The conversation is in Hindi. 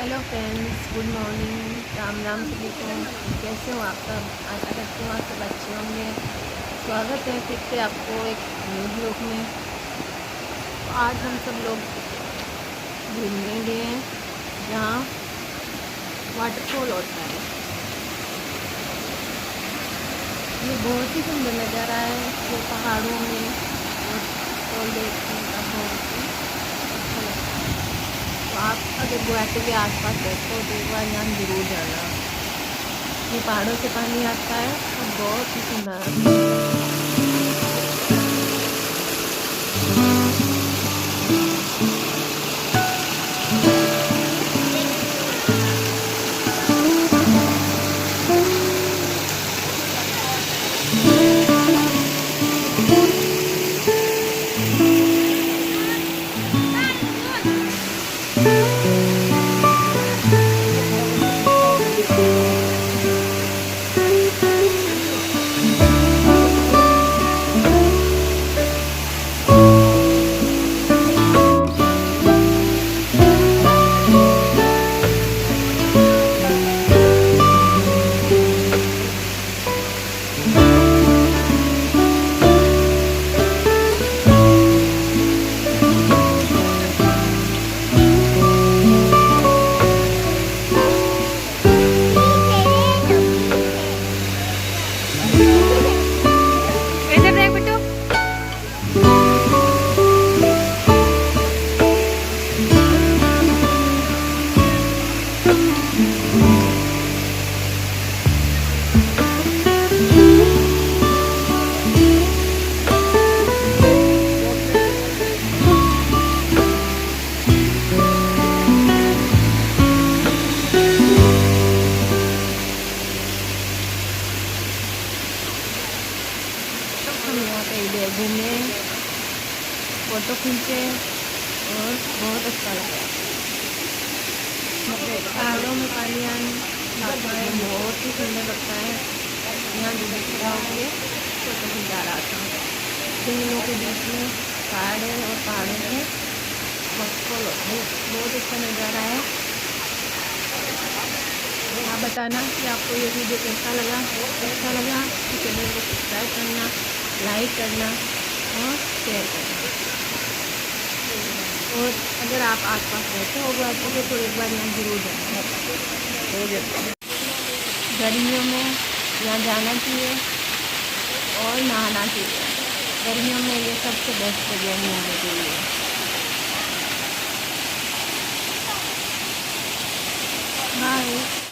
Hello friends, good morning, Ram Ram सभी को। कैसे हो आप सब? आशा करती हूँ आप सब अच्छे होंगे। स्वागत है फिर से आपको एक न्यू ब्लॉग में। तो आज हम सब लोग घूमने गए हैं जहाँ वाटरफॉल होता है। ये बहुत ही सुंदर नज़ारा है, जो पहाड़ों में वाटरफॉल देखने का बहुत ही अच्छा लगता है। तो आप अगर गुवाहाटी के आसपास रहते हो तो एक बार यहाँ ज़रूर जाना। ये पहाड़ों से पानी आता है और बहुत ही सुंदर आता इधर देख बिट्टू। हम यहाँ पे इधर घूमे, फ़ोटो खींचे और बहुत अच्छा लगा। पहाड़ों में पानी आता है, बहुत ही सुंदर लगता है। यहाँ जो देख रहा होंगे फ़ोटो खिंचा रहा था। जंगलों के बीच में पहाड़ है और पहाड़ों में वाटरफॉल होता है। बहुत अच्छा नज़ारा है। आप बताना कि आपको ये वीडियो कैसा लगा। अच्छा लगा तो चैनल को सब्सक्राइब करना, लाइक करना और शेयर करना। और अगर आप आसपास रहते हो गुवाहाटी के तो एक बार यहाँ ज़रूर जाना। गर्मियों में यहाँ जाना चाहिए और नहाना चाहिए। गर्मियों में ये सबसे बेस्ट जगह है नहाने के लिए। बाय।